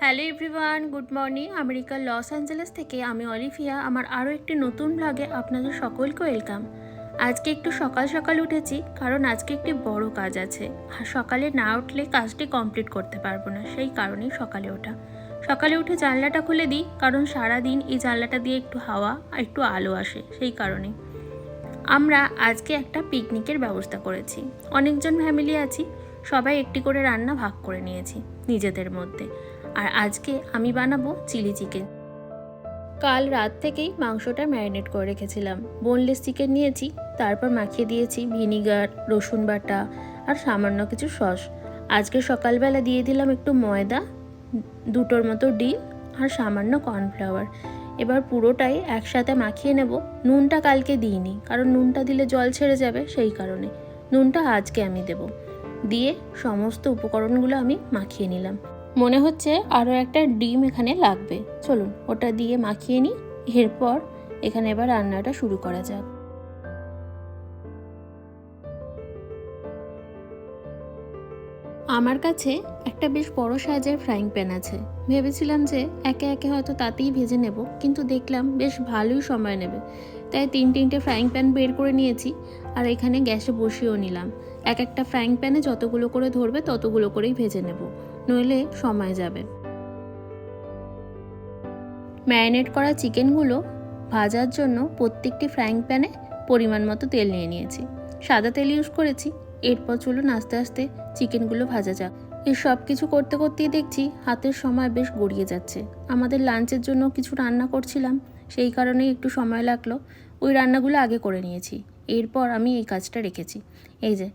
Hello everyone, good morning. আমেরিকার Los Angeles থেকে আমি অলিভিয়া আমার আরও একটি নতুন ব্লগে আপনাদের সকলকে ওয়েলকাম। আজকে একটু সকাল সকাল উঠেছি কারণ আজকে একটি বড় কাজ আছে। আর সকালে না উঠলে কাজটি কমপ্লিট করতে পারবো না, সেই কারণেই সকালে ওঠা। সকালে উঠে জানলাটা খুলে দিই কারণ সারাদিন এই জানলাটা দিয়ে একটু হাওয়া আর একটু আলো আসে, সেই কারণে। আমরা আজকে একটা পিকনিকের ব্যবস্থা করেছি। অনেকজন ফ্যামিলি আছি, সবাই একটি করে রান্না ভাগ করে নিয়েছি নিজেদের মধ্যে। আর আজকে আমি বানাবো চিলি চিকেন। কাল রাত থেকেই মাংসটা ম্যারিনেট করে রেখেছিলাম। বোনলেস চিকেন নিয়েছি, তারপর মাখিয়ে দিয়েছি ভিনিগার, রসুন বাটা আর সামান্য কিছু সস। আজকে সকালবেলা দিয়ে দিলাম একটু ময়দা, দুটোর মতো ডিম আর সামান্য কর্নফ্লাওয়ার। এবার পুরোটাই একসাথে মাখিয়ে নেব। নুনটা কালকে দিইনি কারণ নুনটা দিলে জল ছেড়ে যাবে, সেই কারণে নুনটা আজকে আমি দেব। দিয়ে সমস্ত উপকরণগুলো আমি মাখিয়ে নিলাম। মনে হচ্ছে আরও একটা ডিম এখানে লাগবে, চলুন ওটা দিয়ে মাখিয়ে নিই। এরপর এখানে এবার রান্নাটা শুরু করা যাক। আমার কাছে একটা বেশ বড় সাইজের ফ্রাইং প্যান আছে। ভেবেছিলাম যে একে একে হয়তো তাতেই ভেজে নেব, কিন্তু দেখলাম বেশ ভালোই সময় নেবে, তাই তিনটে ফ্রাইং প্যান বের করে নিয়েছি। আর এখানে গ্যাসে বসিয়েও নিলাম। এক একটা ফ্রাইং প্যানে যতগুলো করে ধরবে ততগুলো করেই ভেজে নেব, নইলে সময় যাবে। ম্যারিনেট করা চিকেনগুলো ভাজার জন্য প্রত্যেকটি ফ্রাইং প্যানে পরিমাণ মতো তেল নিয়ে নিয়েছি। সাদা তেল ইউজ করেছি। এরপর চলুন আস্তে আস্তে চিকেনগুলো ভাজা যাক। এই সব কিছু করতে করতেই দেখছি হাতের সময় বেশ গড়িয়ে যাচ্ছে। আমাদের লাঞ্চের জন্য কিছু রান্না করছিলাম, সেই কারণেই একটু সময় লাগলো। ওই রান্নাগুলো আগে করে নিয়েছি, এরপর আমি এই কাজটা রেখেছি। এই যে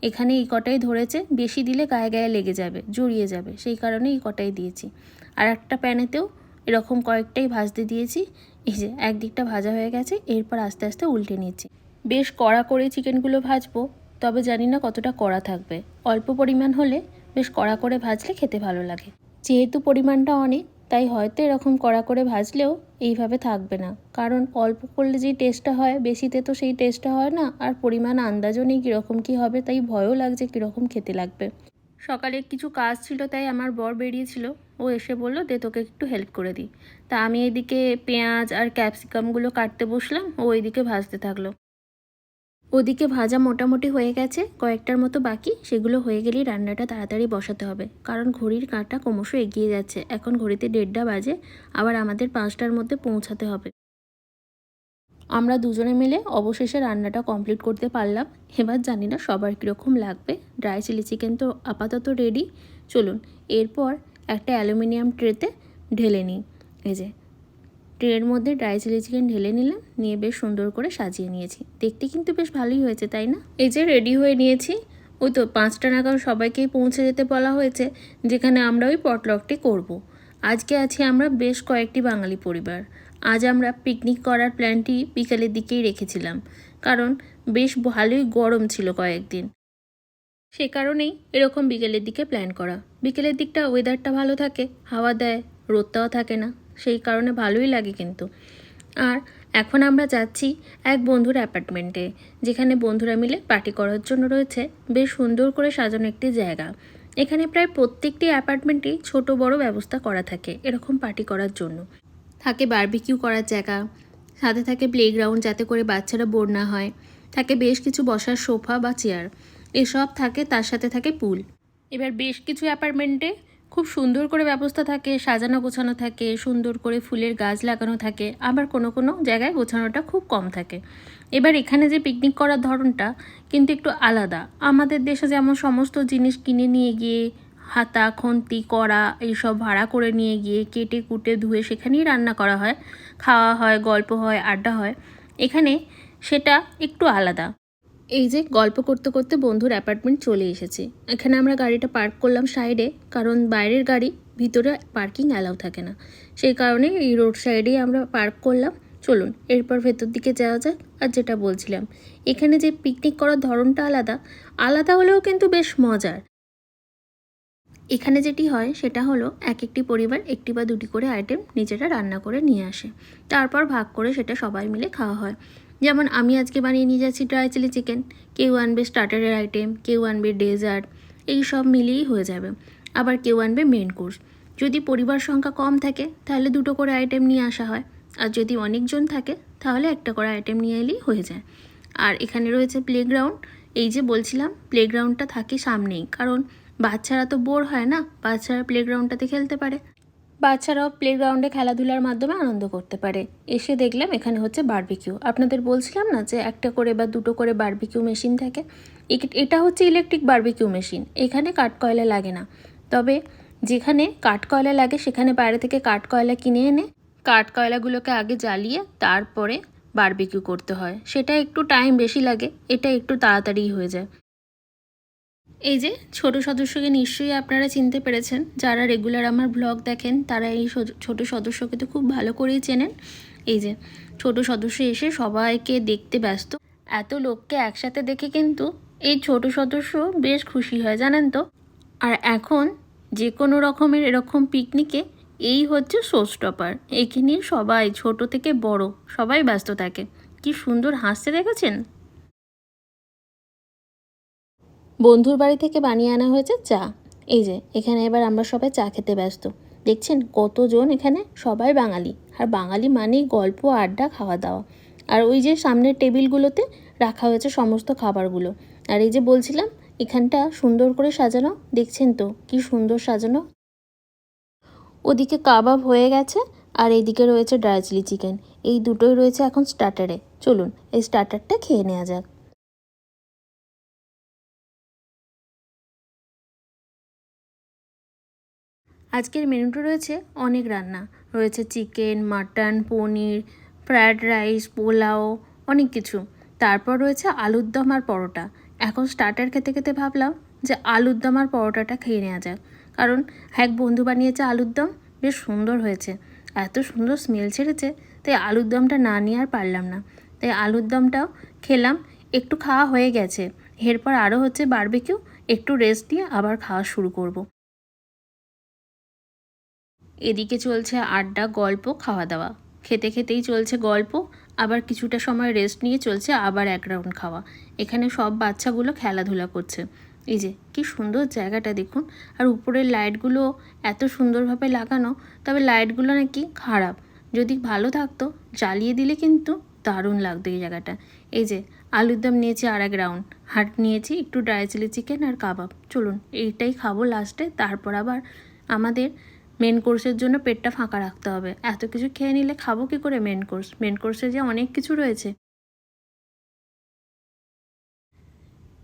এখানে এই কটাই ধরেছে, বেশি দিলে গায়ে গায়ে লেগে যাবে, জড়িয়ে যাবে, সেই কারণে এই কটাই দিয়েছি। আর একটা প্যানেতেও এরকম কয়েকটাই ভাজতে দিয়েছি। এই যে একদিকটা ভাজা হয়ে গেছে, এরপর আস্তে আস্তে উল্টে নিচ্ছি। বেশ কড়া করে চিকেনগুলো ভাজবো, তবে জানি না কতটা কড়া থাকবে। অল্প পরিমাণ হলে বেশ কড়া করে ভাজলে খেতে ভালো লাগে। যেহেতু পরিমাণটা অনেক, তাই হয়তো এরকম কড়া করে ভাজলেও এইভাবে থাকবে না, কারণ অল্প করলে যেই টেস্টটা হয় বেশিতে তো সেই টেস্টটা হয় না। আর পরিমাণ আন্দাজও নেই কীরকম কী হবে, তাই ভয়ও লাগছে কীরকম খেতে লাগবে। সকালে কিছু কাজ ছিল, তাই আমার বর বেরিয়েছিল। ও এসে বললো দে তোকে একটু হেল্প করে দিই। তা আমি এদিকে পেঁয়াজ আর ক্যাপসিকামগুলো কাটতে বসলাম, ও এদিকে ভাজতে থাকলো। ওদিকে ভাজা মোটামুটি হয়ে গেছে, কয়েকটার মতো বাকি। সেগুলো হয়ে গেলেই রান্নাটা তাড়াতাড়ি বসাতে হবে, কারণ ঘড়ির কাঁটা ক্রমশ এগিয়ে যাচ্ছে। এখন ঘড়িতে 1:30 বাজে, আবার আমাদের 5টার মধ্যে পৌঁছাতে হবে। আমরা দুজনে মিলে অবশেষে রান্নাটা কমপ্লিট করতে পারলাম। এবার জানি না সবার কীরকম লাগবে। ড্রাই চিলি চিকেন তো আপাতত রেডি। চলুন এরপর একটা অ্যালুমিনিয়াম ট্রেতে ঢেলে নিই। এই যে ট্রের মধ্যে ড্রাই চিলি চিকেন ঢেলে নিলাম, নিয়ে বেশ সুন্দর করে সাজিয়ে নিয়েছি। দেখতে কিন্তু বেশ ভালোই হয়েছে, তাই না? এই যে রেডি হয়ে নিয়েছি। ওই তো 5টা নাগাদ সবাইকেই পৌঁছে যেতে বলা হয়েছে, যেখানে আমরা ওই পটলকটি করব। আজকে আছি আমরা বেশ কয়েকটি বাঙালি পরিবার। আজ আমরা পিকনিক করার প্ল্যানটি বিকালের দিকেই রেখেছিলাম, কারণ বেশ ভালোই গরম ছিল কয়েকদিন। সে কারণেই এরকম বিকেলের দিকে প্ল্যান করা। বিকেলের দিকটা ওয়েদারটা ভালো থাকে, হাওয়া দেয়, রোদটাও থাকে না, সেই কারণে ভালোই লাগে কিন্তু। আর এখন আমরা যাচ্ছি এক বন্ধুর অ্যাপার্টমেন্টে, যেখানে বন্ধুরা মিলে পার্টি করার জন্য রয়েছে বেশ সুন্দর করে সাজানো একটি জায়গা। এখানে প্রায় প্রত্যেকটি অ্যাপার্টমেন্টেই ছোট বড় ব্যবস্থা করা থাকে এরকম পার্টি করার জন্য। থাকে বারবিকিউ করার জায়গা, সাথে থাকে প্লেগ্রাউন্ড যাতে করে বাচ্চারা বোর না হয়, থাকে বেশ কিছু বসার সোফা বা চেয়ার, এসব থাকে। তার সাথে থাকে পুল। এবার বেশ কিছু অ্যাপার্টমেন্টে খুব সুন্দর করে ব্যবস্থা থাকে, সাজানো গোছানো থাকে, সুন্দর করে ফুলের গাছ লাগানো থাকে। আবার কোনো কোনো জায়গায় গোছানোটা খুব কম থাকে। এবার এখানে যে পিকনিক করার ধরনটা কিন্তু একটু আলাদা। আমাদের দেশে যেমন সমস্ত জিনিস কিনে নিয়ে গিয়ে হাতা, খুন্তি, কড়া এইসব ভাড়া করে নিয়ে গিয়ে কেটে কুটে ধুয়ে সেখানেই রান্না করা হয়, খাওয়া হয়, গল্প হয়, আড্ডা হয়। এখানে সেটা একটু আলাদা। এই যে গল্প করতে করতে বন্ধুর অ্যাপার্টমেন্ট চলে এসেছে। এখানে আমরা গাড়িটা পার্ক করলাম সাইডে, কারণ বাইরের গাড়ি ভিতরে পার্কিং অ্যালাউ থাকে না, সেই কারণে এই রোড সাইডেই আমরা পার্ক করলাম। চলুন এরপর ভেতর দিকে যাওয়া যাক। আর যেটা বলছিলাম, এখানে যে পিকনিক করার ধরনটা আলাদা, আলাদা হলেও কিন্তু বেশ মজার। এখানে যেটি হয় সেটা হলো এক একটি পরিবার একটি বা দুটি করে আইটেম নিজেরা রান্না করে নিয়ে আসে, তারপর ভাগ করে সেটা সবাই মিলে খাওয়া হয়। যেমন আমি আজকে বানিয়ে নিয়ে যাচ্ছি ড্রাই চিলি চিকেন, কেউ আনবে স্টার্টারের আইটেম, কেউ আনবে ডেজার্ট, এই সব মিলিয়েই হয়ে যাবে। আবার কেউ আনবে মেন কোর্স। যদি পরিবার সংখ্যা কম থাকে তাহলে 2টো করে আইটেম নিয়ে আসা হয়, আর যদি অনেকজন থাকে তাহলে 1টা করে আইটেম নিয়ে এলেই হয়ে যায়। আর এখানে রয়েছে প্লেগ্রাউন্ড। এই যে বলছিলাম প্লেগ্রাউন্ডটা থাকে সামনেই, কারণ বাচ্চারা তো বোর হয় না, বাচ্চারা প্লেগ্রাউন্ডটাতে খেলতে পারে, বাচ্চারাও প্লেগ্রাউন্ডে খেলাধুলার মাধ্যমে আনন্দ করতে পারে। এসে দেখলাম এখানে হচ্ছে বারবিকিউ। আপনাদের বলছিলাম না যে 1টা করে বা 2টো করে বারবিকিউ মেশিন থাকে। এটা হচ্ছে ইলেকট্রিক বারবিকিউ মেশিন, এখানে কাঠকয়লা লাগে না। তবে যেখানে কাঠকয়লা লাগে সেখানে বাইরে থেকে কাঠকয়লা কিনে এনে কাঠকয়লাগুলোকে আগে জ্বালিয়ে তারপরে বারবিকিউ করতে হয়। সেটা একটু টাইম বেশি লাগে, এটা একটু তাড়াতাড়ি হয়ে যায়। এই যে ছোট সদস্যকে নিশ্চয়ই আপনারা চিনতে পেরেছেন, যারা রেগুলার আমার ব্লগ দেখেন তারা এই ছোট সদস্যকে তো খুব ভালো করেই চেনেন। এই যে ছোট সদস্য এসে সবাইকে দেখতে ব্যস্ত। এত লোককে একসাথে দেখে কিন্তু এই ছোট সদস্য বেশ খুশি হয়, জানেন তো। আর এখন যে কোনো রকমের এরকম পিকনিকে এই হচ্ছে শো স্টপার। একে নিয়ে সবাই ছোট থেকে বড় সবাই ব্যস্ত থাকে। কি সুন্দর হাসতে দেখেছেন। বন্ধুর বাড়ি থেকে বানিয়ে আনা হয়েছে চা। এই যে এখানে এবার আমরা সবাই চা খেতে ব্যস্ত। দেখছেন কতজন এখানে, সবাই বাঙালি। আর বাঙালি মানেই গল্প, আড্ডা, খাওয়া দাওয়া। আর ওই যে সামনের টেবিলগুলোতে রাখা হয়েছে সমস্ত খাবারগুলো। আর এই যে বলছিলাম এখানটা সুন্দর করে সাজানো, দেখছেন তো কি সুন্দর সাজানো। ওদিকে কাবাব হয়ে গেছে আর এইদিকে রয়েছে ড্রাই চিলি চিকেন। এই দুটোই রয়েছে এখন স্টার্টারে। চলুন এই স্টার্টারটা খেয়ে নেওয়া যাক। আজকের মেনুতে রয়েছে অনেক রান্না, রয়েছে চিকেন, মাটন, পনির, ফ্রায়েড রাইস, পোলাও, অনেক কিছু। তারপর রয়েছে আলুর দম আর পরোটা। এখন স্টার্টার খেতে খেতে ভাবলাম যে আলুর দম আর পরোটাটা খেয়ে নেওয়া যাক, কারণ এক বন্ধু বানিয়েছে আলুর দম, বেশ সুন্দর হয়েছে, এত সুন্দর স্মেল ছেড়েছে, তাই আলুর দমটা না নিয়ে আর পারলাম না, তাই আলুর দমটাও খেলাম। একটু খাওয়া হয়ে গেছে, এরপর আরও হচ্ছে বারবিকিউ, একটু রেস্ট দিয়ে আবার খাওয়া শুরু করব। এদিকে চলছে আড্ডা, গল্প, খাওয়া দাওয়া। খেতে খেতেই চলছে গল্প, আবার কিছুটা সময় রেস্ট নিয়ে চলছে আবার এক রাউন্ড খাওয়া। এখানে সব বাচ্চাগুলো খেলাধুলা করছে। এই যে কি সুন্দর জায়গাটা দেখুন। আর উপরের লাইটগুলো এত সুন্দরভাবে লাগানো, তবে লাইটগুলো নাকি খারাপ। যদি ভালো থাকতো জ্বালিয়ে দিলে কিন্তু দারুণ লাগতো এই জায়গাটা। এই যে আলুর দম নিয়েছি আর এক রাউন্ড, হাট নিয়েছি একটু ড্রাই চিলি চিকেন আর কাবাব। চলুন এইটাই খাবো লাস্টে, তারপর আবার আমাদের মেন কোর্সের জন্য পেটটা ফাঁকা রাখতে হবে। এত কিছু খেয়ে নিলে খাবো কী করে মেন কোর্সে যে অনেক কিছু রয়েছে।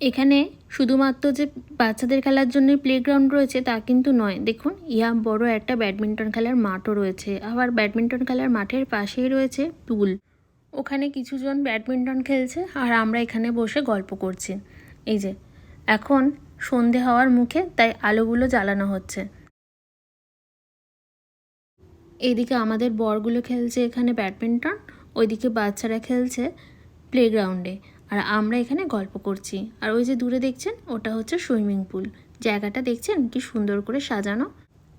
এখানে শুধুমাত্র যে বাচ্চাদের খেলার জন্য প্লেগ্রাউন্ড রয়েছে তা কিন্তু নয়, দেখুন বড় একটা ব্যাডমিন্টন খেলার মাঠও রয়েছে। আবার ব্যাডমিন্টন খেলার মাঠের পাশেই রয়েছে পুল, ওখানে কিছুজন ব্যাডমিন্টন খেলছে আর আমরা এখানে বসে গল্প করছি। এই যে এখন সন্ধে হওয়ার মুখে, তাই আলোগুলো জ্বালানো হচ্ছে। এইদিকে আমাদের বরগুলো খেলছে এখানে ব্যাডমিন্টন, ওইদিকে বাচ্চারা খেলছে প্লেগ্রাউন্ডে, আর আমরা এখানে গল্প করছি। আর ওই যে দূরে দেখছেন ওটা হচ্ছে সুইমিং পুল। জায়গাটা দেখছেন কি সুন্দর করে সাজানো।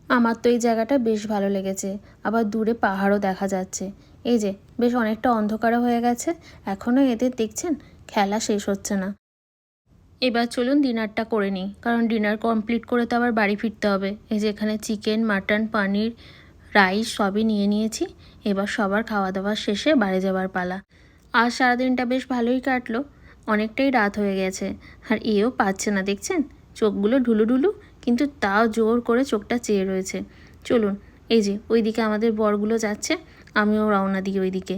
আমার তো এই জায়গাটা বেশ ভালো লেগেছে। আবার দূরে পাহাড়ও দেখা যাচ্ছে। এই যে বেশ অনেকটা অন্ধকারও হয়ে গেছে, এখনও এদের দেখছেন খেলা শেষ হচ্ছে না। এবার চলুন ডিনারটা করে নিই, কারণ ডিনার কমপ্লিট করে তো আবার বাড়ি ফিরতে হবে। এই যে এখানে চিকেন, মাটন, পনির, রাইস সবই নিয়ে নিয়েছি। এবার সবার খাওয়া দাওয়া শেষে বাড়ি যাবার পালা। আজ সারাদিনটা বেশ ভালোই কাটলো, অনেকটাই রাত হয়ে গেছে। আর এও পাচ্ছে না, দেখছেন চোখগুলো ঢুলু ঢুলু, কিন্তু তাও জোর করে চোখটা চেয়ে রয়েছে। চলুন এই যে ওইদিকে আমাদের বরগুলো যাচ্ছে, আমিও রওনা দিই ওইদিকে।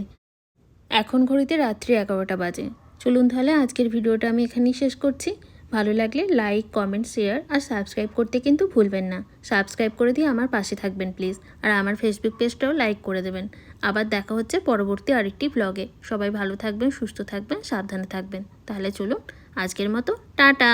এখন ঘড়িতে রাত্রি 11টা বাজে। চলুন তাহলে আজকের ভিডিওটা আমি এখানেই শেষ করছি। ভালো লাগলে লাইক, কমেন্ট, শেয়ার আর সাবস্ক্রাইব করতে কিন্তু ভুলবেন না। সাবস্ক্রাইব করে দিয়ে আমার পাশে থাকবেন প্লিজ। আর আমার ফেসবুক পেজটাও লাইক করে দেবেন। আবার দেখা হচ্ছে পরবর্তী আরেকটি ব্লগে। সবাই ভালো থাকবেন, সুস্থ থাকবেন, সাবধানে থাকবেন। তাহলে চলুন আজকের মতো টাটা।